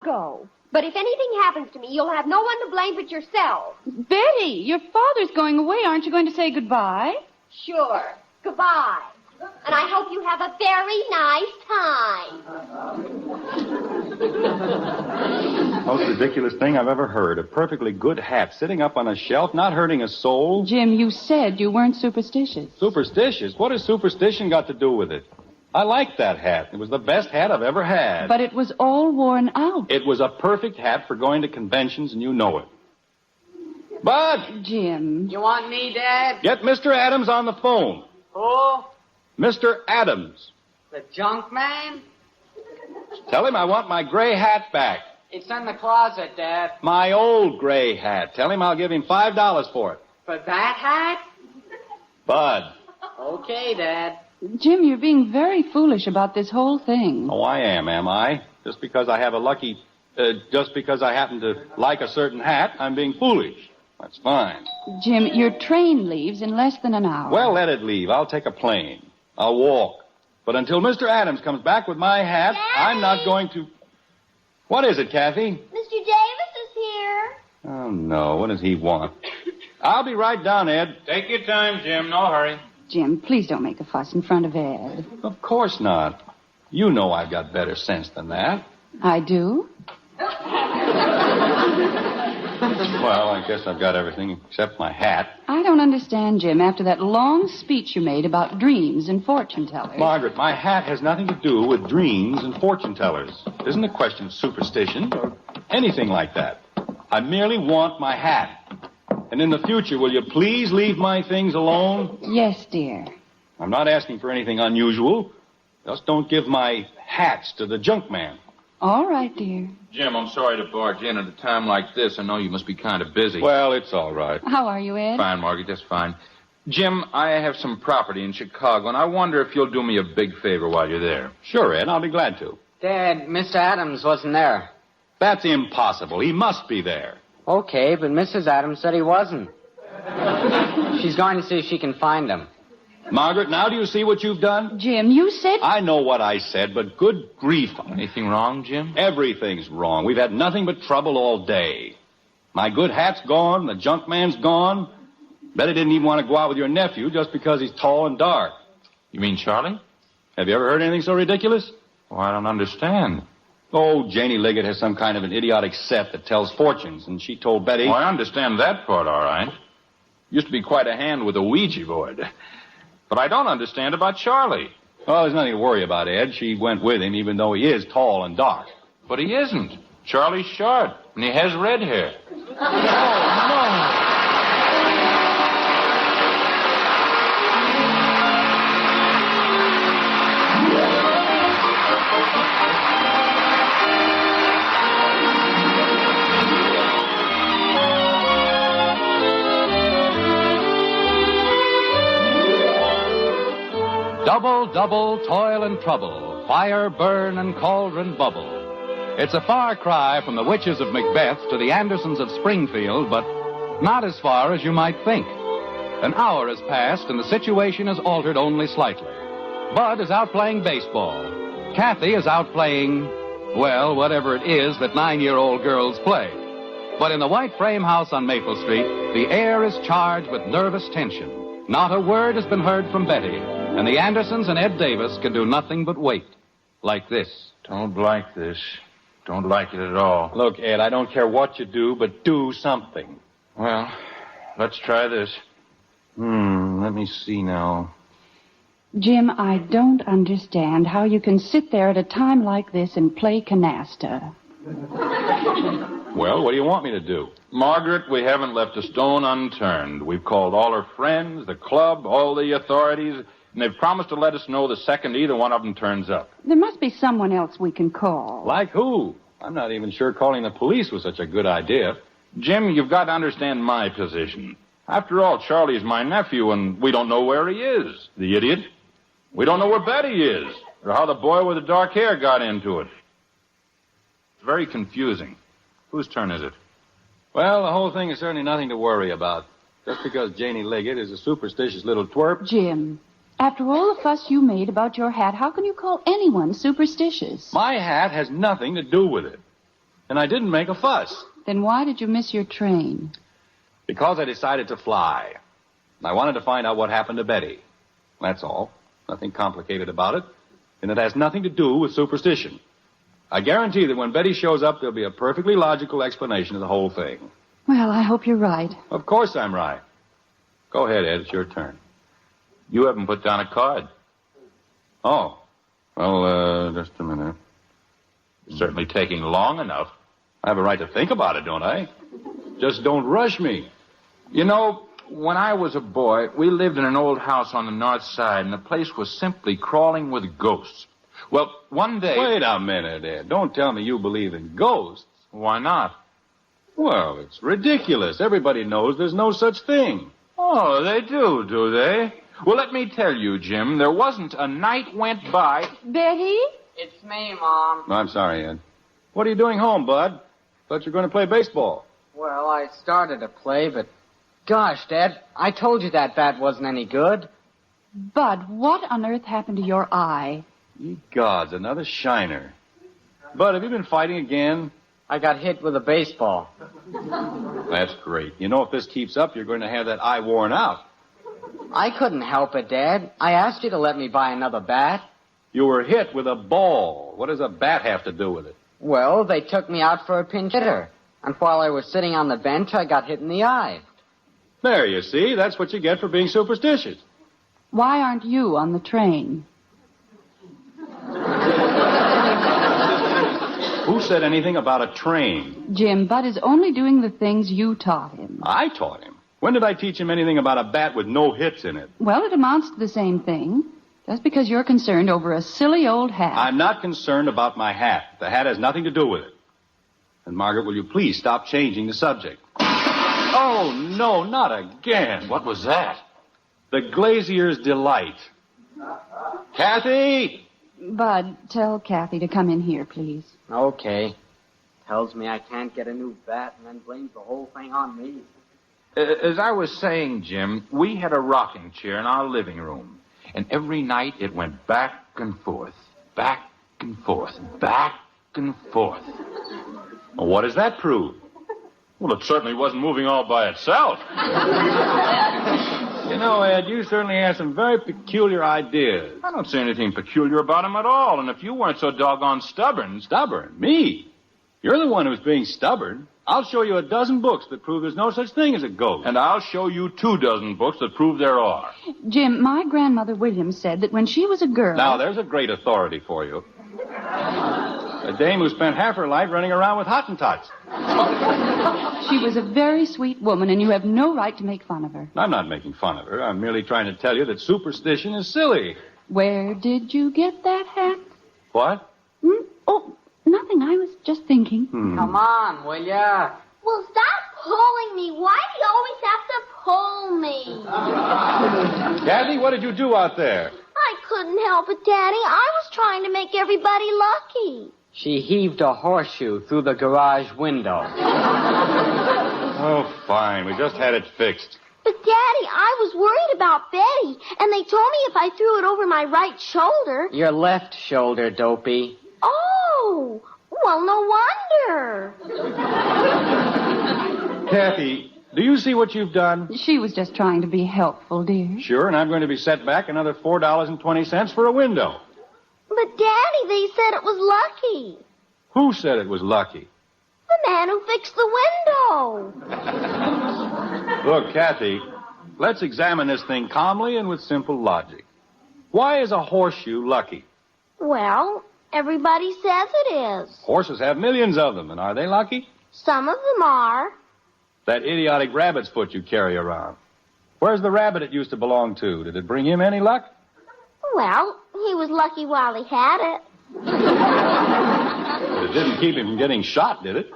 go. But if anything happens to me, you'll have no one to blame but yourself. Betty, your father's going away. Aren't you going to say goodbye? Sure. Goodbye. And I hope you have a very nice time. Most ridiculous thing I've ever heard. A perfectly good hat sitting up on a shelf, not hurting a soul. Jim, you said you weren't superstitious. Superstitious? What has superstition got to do with it? I liked that hat. It was the best hat I've ever had. But it was all worn out. It was a perfect hat for going to conventions, and you know it. Bud! Jim. You want me, Dad? Get Mr. Adams on the phone. Who? Mr. Adams. The junk man? Tell him I want my gray hat back. It's in the closet, Dad. My old gray hat. Tell him I'll give him $5 for it. For that hat? Bud. Okay, Dad. Jim, you're being very foolish about this whole thing. Oh, I am I? Just because I happen to like a certain hat, I'm being foolish. That's fine. Jim, your train leaves in less than an hour. Well, let it leave. I'll take a plane. I'll walk. But until Mr. Adams comes back with my hat, Daddy? I'm not going to... What is it, Kathy? Mr. Davis is here. Oh, no. What does he want? I'll be right down, Ed. Take your time, Jim. No hurry. Jim, please don't make a fuss in front of Ed. Of course not. You know I've got better sense than that. I do? Well, I guess I've got everything except my hat. I don't understand, Jim, after that long speech you made about dreams and fortune tellers. Margaret, my hat has nothing to do with dreams and fortune tellers. It isn't a question of superstition or anything like that. I merely want my hat. And in the future, will you please leave my things alone? Yes, dear. I'm not asking for anything unusual. Just don't give my hats to the junk man. All right, dear. Jim, I'm sorry to barge in at a time like this. I know you must be kind of busy. Well, it's all right. How are you, Ed? Fine, Margaret, just fine. Jim, I have some property in Chicago, and I wonder if you'll do me a big favor while you're there. Sure, Ed, I'll be glad to. Dad, Mr. Adams wasn't there. That's impossible. He must be there. Okay, but Mrs. Adams said he wasn't. She's going to see if she can find him. Margaret, now do you see what you've done? Jim, you said... I know what I said, but good grief. Anything wrong, Jim? Everything's wrong. We've had nothing but trouble all day. My good hat's gone. The junk man's gone. Betty didn't even want to go out with your nephew just because he's tall and dark. You mean Charlie? Have you ever heard anything so ridiculous? Oh, I don't understand. Oh, Janie Liggett has some kind of an idiotic set that tells fortunes, and she told Betty... Oh, I understand that part, all right. Used to be quite a hand with a Ouija board. But I don't understand about Charlie. Well, there's nothing to worry about, Ed. She went with him, even though he is tall and dark. But he isn't. Charlie's short, and he has red hair. Double, double, toil and trouble, fire, burn, and cauldron bubble. It's a far cry from the witches of Macbeth to the Andersons of Springfield, but not as far as you might think. An hour has passed, and the situation has altered only slightly. Bud is out playing baseball. Kathy is out playing, well, whatever it is that 9-year-old girls play. But in the white frame house on Maple Street, the air is charged with nervous tension. Not a word has been heard from Betty, and the Andersons and Ed Davis can do nothing but wait. Like this. Don't like this. Don't like it at all. Look, Ed, I don't care what you do, but do something. Well, let's try this. Let me see now. Jim, I don't understand how you can sit there at a time like this and play canasta. Well, what do you want me to do? Margaret, we haven't left a stone unturned. We've called all her friends, the club, all the authorities, and they've promised to let us know the second either one of them turns up. There must be someone else we can call. Like who? I'm not even sure calling the police was such a good idea. Jim, you've got to understand my position. After all, Charlie's my nephew, and we don't know where he is. The idiot. We don't know where Betty is, or how the boy with the dark hair got into it. It's very confusing. Whose turn is it? Well, the whole thing is certainly nothing to worry about. Just because Janie Liggett is a superstitious little twerp. Jim, after all the fuss you made about your hat, how can you call anyone superstitious? My hat has nothing to do with it. And I didn't make a fuss. Then why did you miss your train? Because I decided to fly. I wanted to find out what happened to Betty. That's all. Nothing complicated about it. And it has nothing to do with superstition. I guarantee that when Betty shows up, there'll be a perfectly logical explanation of the whole thing. Well, I hope you're right. Of course I'm right. Go ahead, Ed. It's your turn. You haven't put down a card. Oh. Well, just a minute. It's certainly taking long enough. I have a right to think about it, don't I? Just don't rush me. You know, when I was a boy, we lived in an old house on the north side, and the place was simply crawling with ghosts. Well, one day... Wait a minute, Ed. Don't tell me you believe in ghosts. Why not? Well, it's ridiculous. Everybody knows there's no such thing. Oh, they do they? Well, let me tell you, Jim, there wasn't a night went by... Betty? It's me, Mom. I'm sorry, Ed. What are you doing home, Bud? Thought you were going to play baseball. Well, I started to play, but... Gosh, Dad, I told you that bat wasn't any good. Bud, what on earth happened to your eye? Ye gods, another shiner. Bud, have you been fighting again? I got hit with a baseball. That's great. You know, if this keeps up, you're going to have that eye worn out. I couldn't help it, Dad. I asked you to let me buy another bat. You were hit with a ball. What does a bat have to do with it? Well, they took me out for a pinch hitter. And while I was sitting on the bench, I got hit in the eye. There, you see. That's what you get for being superstitious. Why aren't you on the train? Who said anything about a train? Jim, Bud is only doing the things you taught him. I taught him. When did I teach him anything about a bat with no hits in it? Well, it amounts to the same thing. Just because you're concerned over a silly old hat. I'm not concerned about my hat. The hat has nothing to do with it. And, Margaret, will you please stop changing the subject? Oh, no, not again. What was that? The glazier's delight. Kathy! Bud, tell Kathy to come in here, please. Okay. Tells me I can't get a new bat and then blames the whole thing on me. As I was saying, Jim, we had a rocking chair in our living room. And every night it went back and forth, back and forth, back and forth. Well, what does that prove? Well, it certainly wasn't moving all by itself. You know, Ed, you certainly have some very peculiar ideas. I don't see anything peculiar about him at all. And if you weren't so doggone stubborn... Stubborn? Me? You're the one who's being stubborn. I'll show you a dozen books that prove there's no such thing as a ghost. And I'll show you 24 books that prove there are. Jim, my grandmother Williams said that when she was a girl... Now, there's a great authority for you. A dame who spent half her life running around with Hottentots. She was a very sweet woman, and you have no right to make fun of her. I'm not making fun of her. I'm merely trying to tell you that superstition is silly. Where did you get that hat? What? Oh, nothing. I was just thinking. Come on, will ya? Well, stop pulling me. Why do you always have to pull me? Kathy, what did you do out there? I couldn't help it, Daddy. I was trying to make everybody lucky. She heaved a horseshoe through the garage window. Oh, fine. We just had it fixed. But, Daddy, I was worried about Betty, and they told me if I threw it over my right shoulder... Your left shoulder, dopey. Oh, well, no wonder. Kathy, do you see what you've done? She was just trying to be helpful, dear. Sure, and I'm going to be set back another $4.20 for a window. But, Daddy, they said it was lucky. Who said it was lucky? The man who fixed the window. Look, Kathy, let's examine this thing calmly and with simple logic. Why is a horseshoe lucky? Well, everybody says it is. Horses have millions of them, and are they lucky? Some of them are. That idiotic rabbit's foot you carry around. Where's the rabbit it used to belong to? Did it bring him any luck? Well, he was lucky while he had it. But it didn't keep him from getting shot, did it?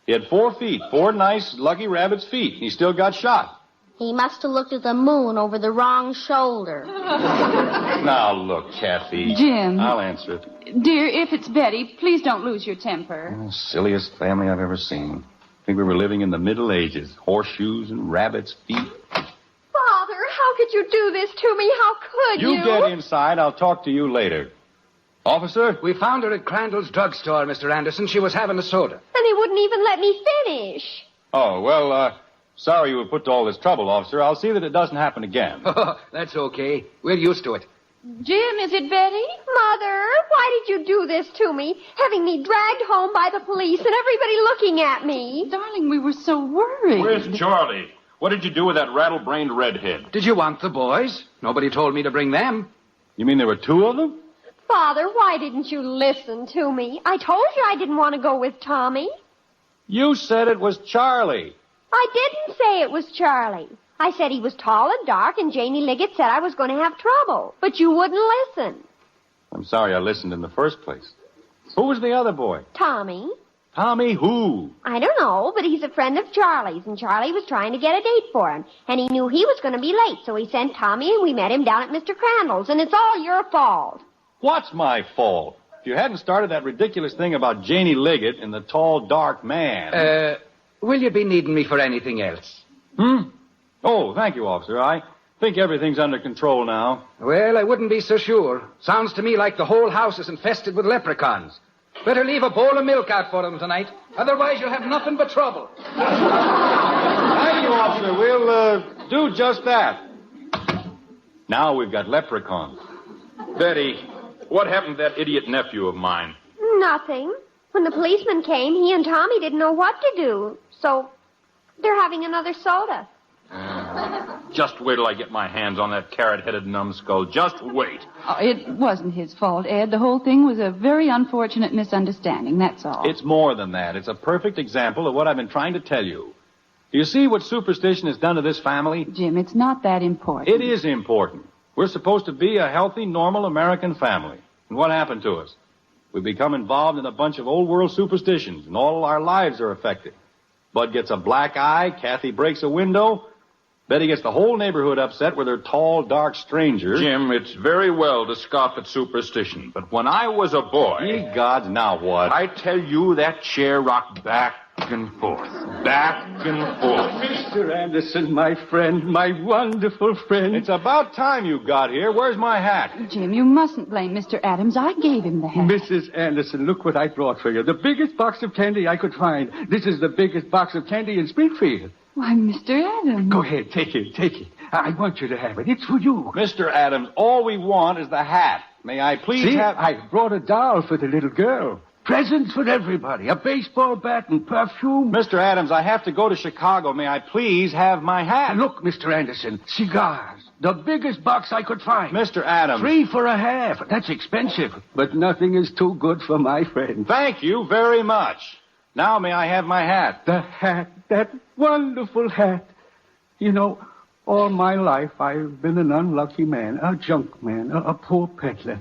He had 4 feet, 4 nice, lucky rabbit's feet, and he still got shot. He must have looked at the moon over the wrong shoulder. Now, look, Kathy. Jim. I'll answer it. Dear, if it's Betty, please don't lose your temper. Oh, silliest family I've ever seen. I think we were living in the Middle Ages. Horseshoes and rabbit's feet. Father, how could you do this to me? How could you? You get inside. I'll talk to you later. Officer? We found her at Crandall's drugstore, Mr. Anderson. She was having a soda. And he wouldn't even let me finish. Oh, well, sorry you were put to all this trouble, officer. I'll see that it doesn't happen again. That's okay. We're used to it. Jim, is it Betty? Mother, why did you do this to me? Having me dragged home by the police and everybody looking at me. Darling, we were so worried. Where's Charlie? What did you do with that rattle-brained redhead? Did you want the boys? Nobody told me to bring them. You mean there were two of them? Father, why didn't you listen to me? I told you I didn't want to go with Tommy. You said it was Charlie. I didn't say it was Charlie. I said he was tall and dark, and Janie Liggett said I was going to have trouble. But you wouldn't listen. I'm sorry I listened in the first place. Who was the other boy? Tommy? Tommy who? I don't know, but he's a friend of Charlie's, and Charlie was trying to get a date for him. And he knew he was going to be late, so he sent Tommy, and we met him down at Mr. Crandall's, and it's all your fault. What's my fault? If you hadn't started that ridiculous thing about Janie Liggett and the tall, dark man... Will you be needing me for anything else? Oh, thank you, officer. I think everything's under control now. Well, I wouldn't be so sure. Sounds to me like the whole house is infested with leprechauns. Better leave a bowl of milk out for them tonight. Otherwise, you'll have nothing but trouble. Thank you, officer. We'll do just that. Now we've got leprechauns. Betty, what happened to that idiot nephew of mine? Nothing. When the policeman came, he and Tommy didn't know what to do. So they're having another soda. Just wait till I get my hands on that carrot-headed numbskull. Just wait. Oh, it wasn't his fault, Ed. The whole thing was a very unfortunate misunderstanding, that's all. It's more than that. It's a perfect example of what I've been trying to tell you. Do you see what superstition has done to this family? Jim, it's not that important. It is important. We're supposed to be a healthy, normal American family. And what happened to us? We've become involved in a bunch of old-world superstitions, and all our lives are affected. Bud gets a black eye, Kathy breaks a window, Betty gets the whole neighborhood upset with her tall, dark stranger. Jim, it's very well to scoff at superstition, but when I was a boy... Ye gods, now what? I tell you, that chair rocked back and forth. Back and forth. Mr. Anderson, my friend, my wonderful friend. It's about time you got here. Where's my hat? Jim, you mustn't blame Mr. Adams. I gave him the hat. Mrs. Anderson, look what I brought for you. The biggest box of candy I could find. This is the biggest box of candy in Springfield. Why, Mr. Adams. Go ahead, take it. I want you to have it. It's for you. Mr. Adams, all we want is the hat. May I please have... I brought a doll for the little girl. Presents for everybody. A baseball bat and perfume. Mr. Adams, I have to go to Chicago. May I please have my hat? Look, Mr. Anderson, cigars. The biggest box I could find. Mr. Adams. 3 for a half. That's expensive. But nothing is too good for my friend. Thank you very much. Now may I have my hat? The hat. That wonderful hat. You know, all my life I've been an unlucky man, a junk man, a poor peddler.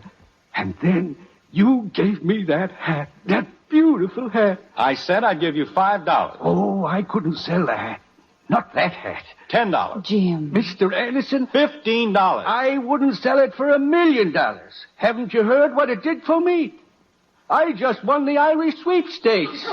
And then you gave me that hat, that beautiful hat. I said I'd give you $5. Oh, I couldn't sell the hat. Not that hat. $10. Jim. Mr. Anderson. $15. I wouldn't sell it for $1 million. Haven't you heard what it did for me? I just won the Irish sweepstakes.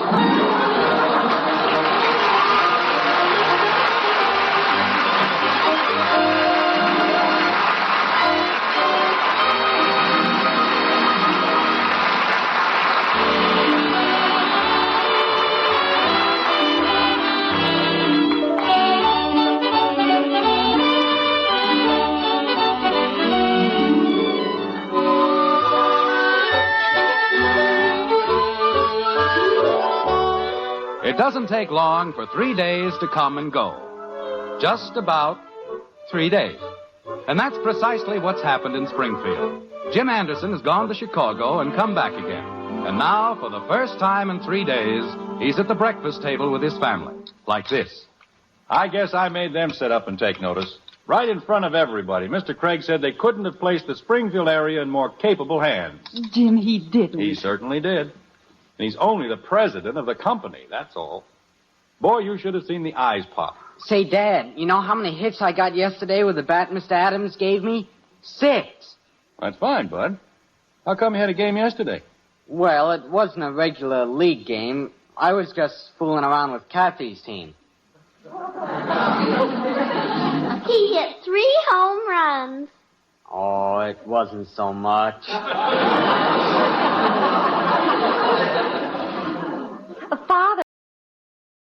It doesn't take long for 3 days to come and go. Just about 3 days. And that's precisely what's happened in Springfield. Jim Anderson has gone to Chicago and come back again. And now, for the first time in 3 days, he's at the breakfast table with his family. Like this. I guess I made them sit up and take notice. Right in front of everybody. Mr. Craig said they couldn't have placed the Springfield area in more capable hands. Jim, he didn't. He certainly did. And he's only the president of the company, that's all. Boy, you should have seen the eyes pop. Say, Dad, you know how many hits I got yesterday with the bat Mr. Adams gave me? 6. That's fine, Bud. How come you had a game yesterday? Well, it wasn't a regular league game. I was just fooling around with Kathy's team. He hit 3 home runs. Oh, it wasn't so much.